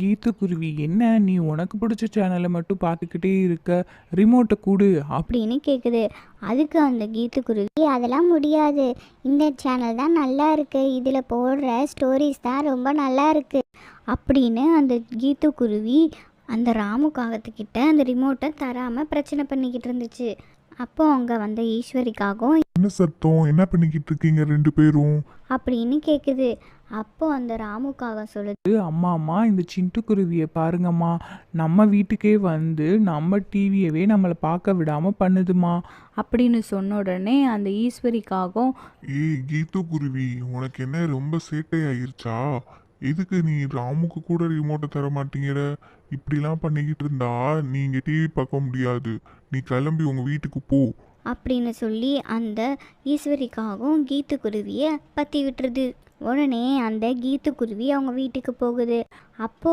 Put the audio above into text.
கீத்துக்குருவி, என்ன நீ உனக்கு பிடிச்ச சேனலை மட்டும் பார்த்துக்கிட்டே இருக்க, ரிமோட்டை கொடு. அப்படின்னு கேட்குது. அதுக்கு அந்த கீத்துக்குருவி, அதெல்லாம் முடியாது, இந்த சேனல் தான் நல்லா இருக்கு, இதில் போடுற ஸ்டோரிஸ் தான் ரொம்ப நல்லா இருக்கு அப்படின்னு அந்த கீத்துக்குருவி அந்த ராமு காகத்துக்கிட்ட அந்த ரிமோட்டை தராமல் பிரச்சனை பண்ணிக்கிட்டு இருந்துச்சு. அப்போ அங்கே வந்த ஈஸ்வரிக்காகவும் என்ன சத்தம்? என்ன பண்ணிக்கிட்டு இருக்கீங்க ரெண்டு பேரும்? அப்படின்னு கேட்குது. அப்போ அந்த ராமுக்காக சொல்லுது, அம்மா அம்மா, இந்த சிட்டுக்குருவியை பாருங்கம்மா, நம்ம வீட்டுக்கே வந்து நம்ம டிவியவே நம்மளை பார்க்க விடாமல் பண்ணுதுமா அப்படின்னு சொன்ன உடனே அந்த ஈஸ்வரிக்காகவும், ஏய் கீத்து குருவி, உனக்கு என்ன ரொம்ப சேட்டையாயிருச்சா? எதுக்கு நீ ராமுக்கு கூட ரிமோட்டை தர மாட்டேங்கிற? இப்படிலாம் பண்ணிக்கிட்டு இருந்தா நீங்க டிவி பார்க்க முடியாது. நீ கிளம்பி உங்க வீட்டுக்கு போ. அப்படின்னு சொல்லி அந்த ஈஸ்வரிக்காகவும் கீத்துக்குருவியை பற்றி விட்டுருது. உடனே அந்த கீத்துக்குருவி அவங்க வீட்டுக்கு போகுது. அப்போது